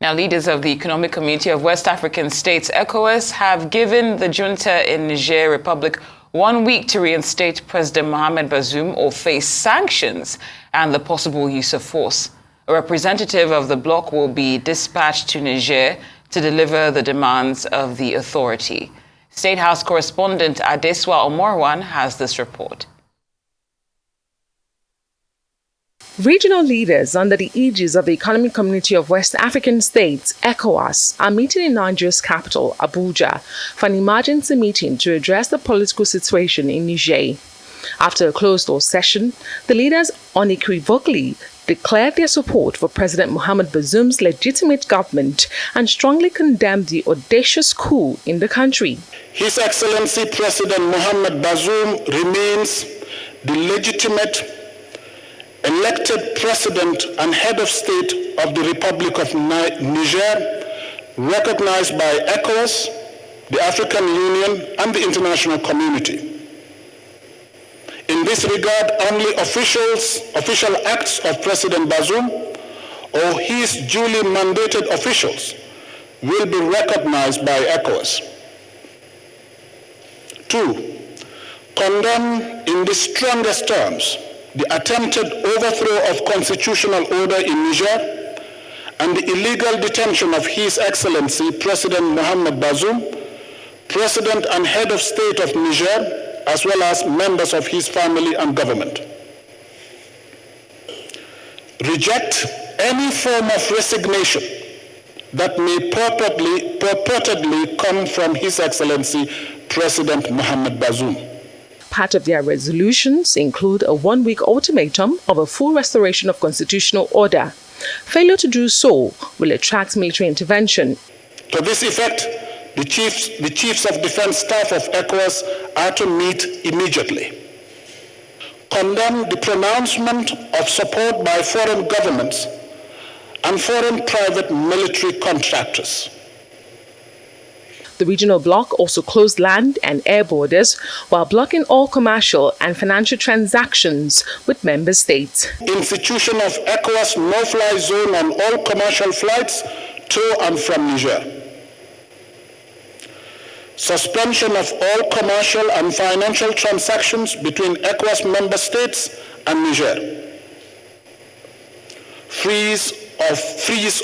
Now, leaders of the Economic Community of West African States, Ecowas, have given the junta in Niger Republic 1 week to reinstate President Mohamed Bazoum or face sanctions and the possible use of force. A representative of the bloc will be dispatched to Niger to deliver the demands of the authority. State House correspondent Adeswa Omorwan has this report. Regional leaders under the aegis of the Economic Community of West African States, ECOWAS, are meeting in Niger's capital, Abuja, for an emergency meeting to address the political situation in Niger. After a closed-door session, the leaders unequivocally declared their support for President Mohamed Bazoum's legitimate government and strongly condemned the audacious coup in the country. His Excellency President Mohamed Bazoum remains the legitimate elected president and head of state of the Republic of Niger, recognized by ECOWAS, the African Union, and the international community. In this regard, only official acts of President Bazoum or his duly mandated officials will be recognized by ECOWAS. 2. Condemn in the strongest terms the attempted overthrow of constitutional order in Niger and the illegal detention of His Excellency President Mohamed Bazoum, President and Head of State of Niger, as well as members of his family and government. Reject any form of resignation that may purportedly come from His Excellency President Mohamed Bazoum. Part of their resolutions include a 1-week ultimatum of a full restoration of constitutional order. Failure to do so will attract military intervention. To this effect, the chiefs of defense staff of ECOWAS are to meet immediately. Condemn the pronouncement of support by foreign governments and foreign private military contractors. The regional bloc also closed land and air borders while blocking all commercial and financial transactions with member states. Institution of ECOWAS no-fly zone on all commercial flights to and from Niger. Suspension of all commercial and financial transactions between ECOWAS member states and Niger. Freeze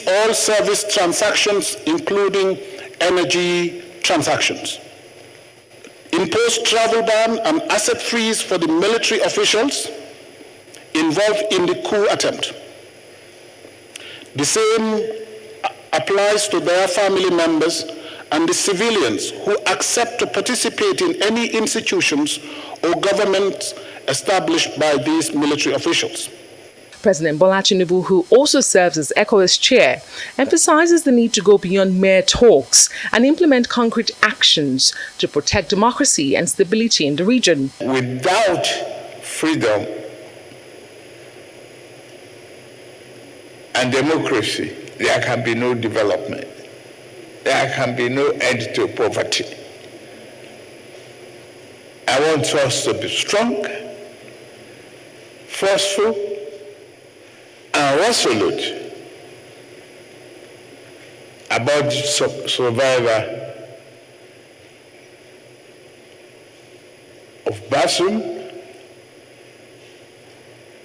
all service transactions, including energy transactions. Impose travel ban and asset freeze for the military officials involved in the coup attempt. The same applies to their family members and the civilians who accept to participate in any institutions or governments established by these military officials. President Bola Tinubu, who also serves as ECOWAS chair, emphasizes the need to go beyond mere talks and implement concrete actions to protect democracy and stability in the region. Without freedom and democracy, there can be no development. There can be no end to poverty. I want us to be strong, forceful, and resolute about the survival of Bazoum,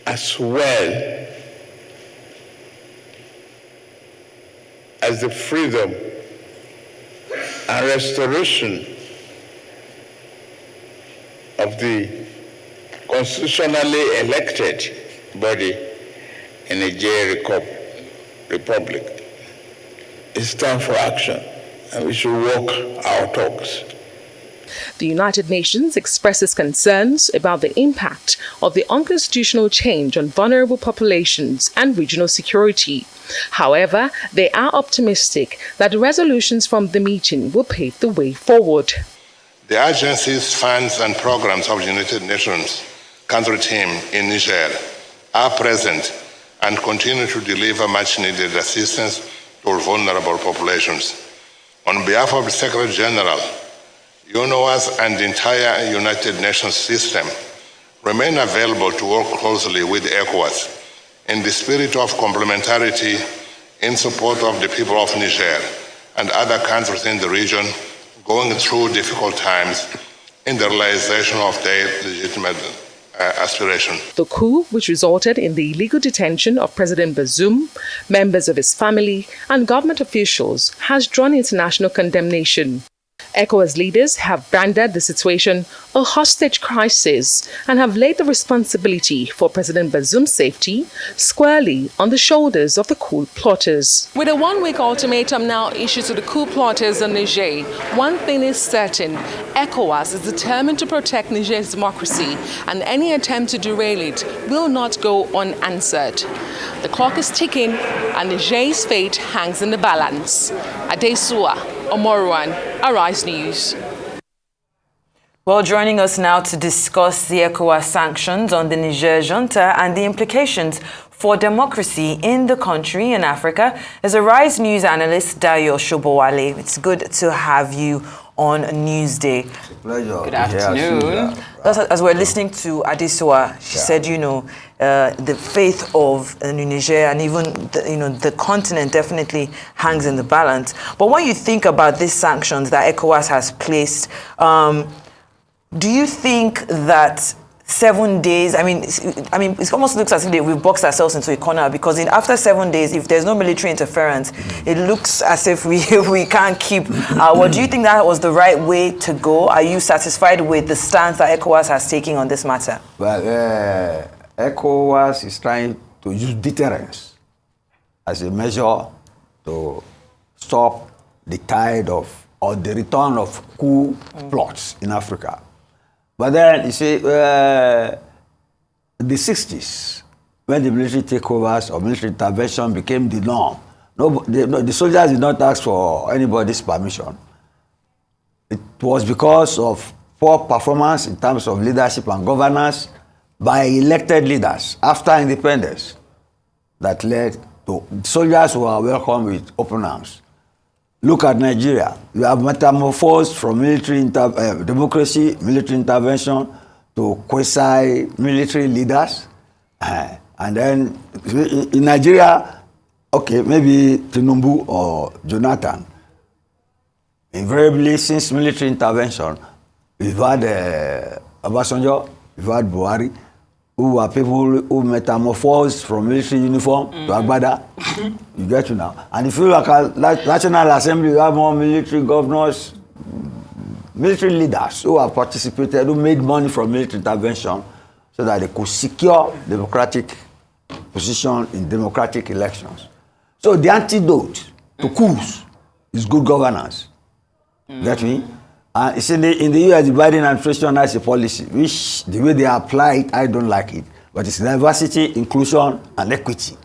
as well as the freedom and restoration of the constitutionally elected body in the Niger Republic. It's time for action, and we should walk our talks. The United Nations expresses concerns about the impact of the unconstitutional change on vulnerable populations and regional security. However, they are optimistic that the resolutions from the meeting will pave the way forward. The agencies, funds, and programs of the United Nations country team in Niger are present and continue to deliver much-needed assistance to vulnerable populations. On behalf of the Secretary General, UNOWAS and the entire United Nations system remain available to work closely with ECOWAS in the spirit of complementarity, in support of the people of Niger and other countries in the region going through difficult times in the realization of their legitimate aspiration. The coup, which resulted in the illegal detention of President Bazoum, members of his family, and government officials, has drawn international condemnation. ECOWAS leaders have branded the situation a hostage crisis and have laid the responsibility for President Bazoum's safety squarely on the shoulders of the coup plotters. With a one-week ultimatum now issued to the coup plotters in Niger, one thing is certain: ECOWAS is determined to protect Niger's democracy, and any attempt to derail it will not go unanswered. The clock is ticking, and Niger's fate hangs in the balance. Adesua Omoruan, Arise News. Well, joining us now to discuss the ECOWAS sanctions on the Niger junta and the implications for democracy in the country and Africa is Arise News analyst Dayo Sobowale. It's good to have you on Newsday. Pleasure. Good afternoon. As we're listening to Adesua, she said, the faith of Niger and even the continent definitely hangs in the balance. But when you think about these sanctions that ECOWAS has placed, do you think that 7 days, it almost looks as if we've boxed ourselves into a corner, because after 7 days, if there's no military interference, it looks as if we can't keep what do you think that was the right way to go? Are you satisfied with the stance that ECOWAS has taken on this matter? Well, ECOWAS is trying to use deterrence as a measure to stop the tide of, or the return of coup plots in Africa. But then, you see, the 60s, when the military takeovers or military intervention became the norm, the soldiers did not ask for anybody's permission. It was because of poor performance in terms of leadership and governance by elected leaders after independence that led to soldiers who are welcomed with open arms. Look at Nigeria. We have metamorphosed from democracy, military intervention, to quasi-military leaders. And then in Nigeria, okay, maybe Tinubu or Jonathan. Invariably, since military intervention, we've had Obasanjo, we've had Buhari, who are people who metamorphosed from military uniform to Agbada. You get to now. And if you look at National Assembly, you have more military governors, military leaders who have participated, who made money from military intervention so that they could secure democratic position in democratic elections. So the antidote to coups is good governance. Get me? It's in the US, the Biden administration has a policy, which the way they apply it, I don't like it. But it's diversity, inclusion, and equity.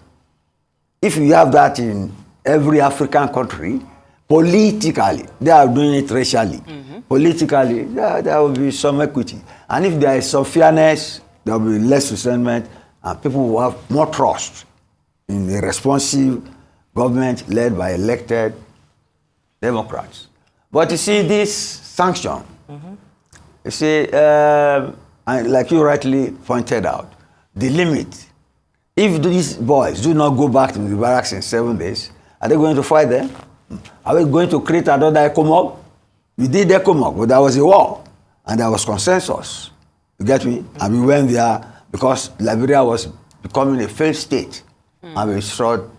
If you have that in every African country, politically, they are doing it racially. Politically, there will be some equity. And if there is some fairness, there will be less resentment, and people will have more trust in a responsive government led by elected Democrats. But you see, this sanction, you see, and like you rightly pointed out, the limit. If these boys do not go back to the barracks in 7 days, are they going to fight them? Are we going to create another ECOMOG? We did ECOMOG, but there was a war, and there was consensus. You get me? And we went there because Liberia was becoming a failed state, and we restored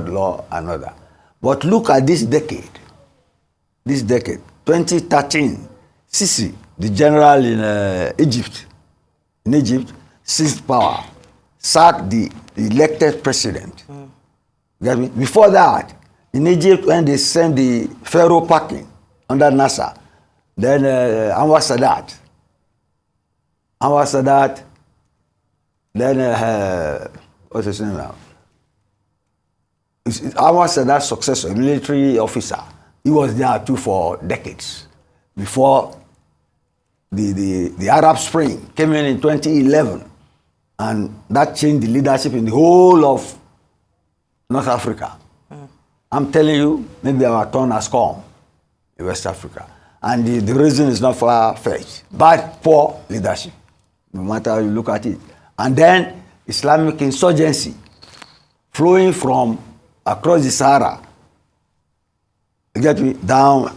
law and order. But look at this decade. 2013, Sisi, the general in Egypt, seized power, sacked the elected president. Get me? Before that, in Egypt, when they sent the Pharaoh packing under Nasser, then Anwar Sadat, then what's his name now? Anwar Sadat's successor, a military officer. He was there too for decades before the Arab Spring came in 2011, and that changed the leadership in the whole of North Africa. I'm telling you, maybe our turn has come in West Africa, and the reason is not far-fetched. Bad, poor leadership, no matter how you look at it. And then Islamic insurgency flowing from across the Sahara, you get me, down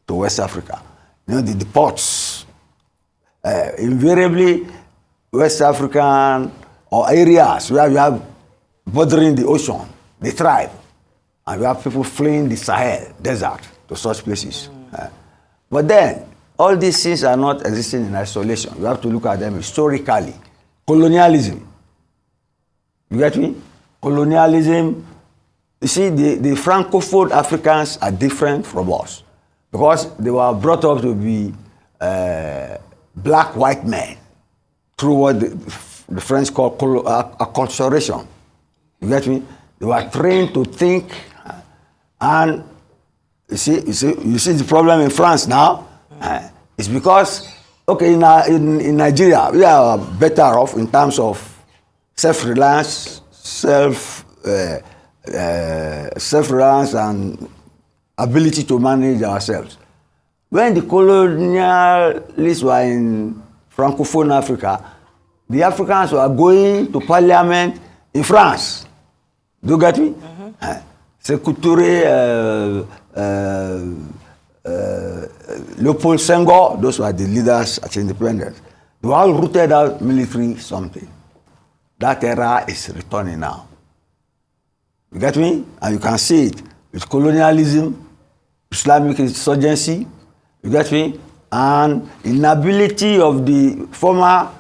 to West Africa. You know, the ports, invariably West African or areas where you have bordering the ocean, they thrive. And we have people fleeing the Sahel desert to such places. But then, all these things are not existing in isolation. You have to look at them historically. Colonialism. You get me? Colonialism. You see, the Francophone Africans are different from us because they were brought up to be black white men through what the French call acculturation. You get me? They were trained to think, and you see the problem in France now. It's because, okay, in Nigeria, we are better off in terms of self-reliance, self-reliance and ability to manage ourselves. When the colonialists were in Francophone Africa, the Africans were going to parliament in France. Do you get me? Sekou Touré, Leopold Senghor, those were the leaders at independence. They were all rooted out military something. That era is returning now. You get me? And you can see it with colonialism, Islamic insurgency, you get me? And inability of the former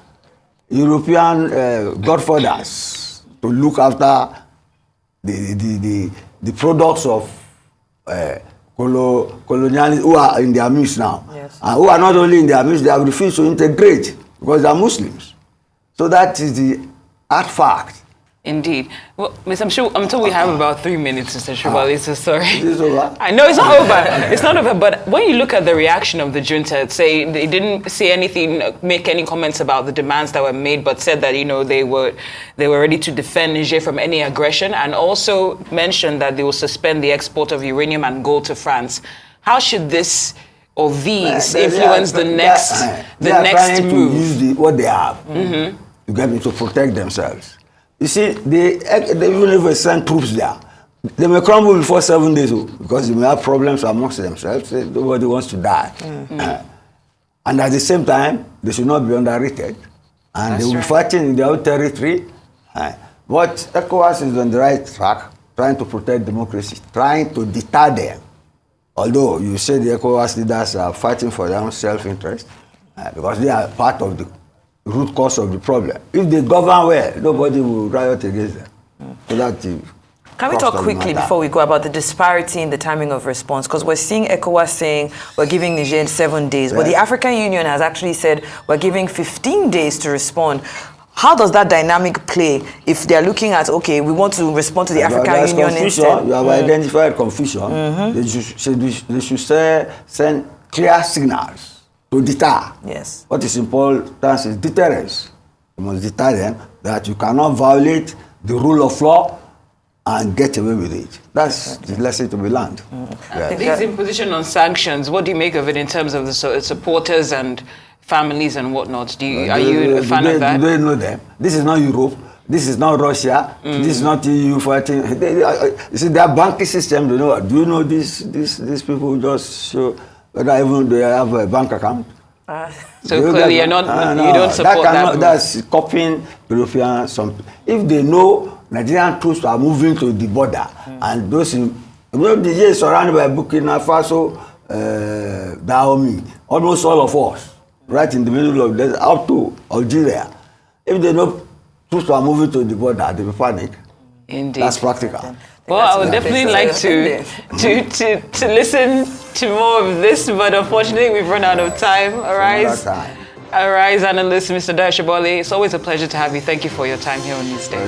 European godfathers to look after the products of colonialism who are in their midst now. Yes. And who are not only in their midst, they have refused to integrate because they are Muslims. So that is the hard fact. Indeed. Well, Miss, I'm sure we have about 3 minutes, Mr. Sobowale, so sorry. Is it over? I know it's not over. It's not over. But when you look at the reaction of the junta, say they didn't say anything, make any comments about the demands that were made, but said that they were ready to defend Niger from any aggression, and also mentioned that they will suspend the export of uranium and gold to France. How should this or these influence the next move? They are trying to use what they have. You get me, to protect themselves. You see, they even if they send troops there, they may crumble before 7 days because they may have problems amongst themselves. Nobody wants to die. And at the same time, they should not be underrated. And they will be fighting in their own territory. But Ecowas is on the right track, trying to protect democracy, trying to deter them. Although you say the Ecowas leaders are fighting for their own self-interest, because they are part of the root cause of the problem. If they govern well, nobody will riot against them. So that Can we talk quickly before we go about the disparity in the timing of response? Because we're seeing ECOWAS saying we're giving Niger 7 days, but the African Union has actually said we're giving 15 days to respond. How does that dynamic play if they're looking at, okay, we want to respond to the African Union instead? You have identified confusion. They should send clear signals to deter. Yes. What is important is deterrence. You must deter them that you cannot violate the rule of law and get away with it. That's the lesson to be learned. This imposition on sanctions, what do you make of it in terms of the supporters and families and whatnot? Are you a fan of that? Do they know them? This is not Europe. This is not Russia. This is not EU fighting. You see, their banking system, do you know these people just show whether even they have a bank account? So clearly you don't support that. That's copying European something. If they know Nigerian troops are moving to the border, and those Niger is surrounded by Burkina Faso, Dayo, almost all of us, right in the middle of the desert, up to Algeria. If they know troops are moving to the border, they will panic. Indeed. That's practical. Well, I would definitely like to listen to more of this, but unfortunately we've run out of time. Arise analyst, Mr. Dayo Sobowale, it's always a pleasure to have you. Thank you for your time here on Newsday.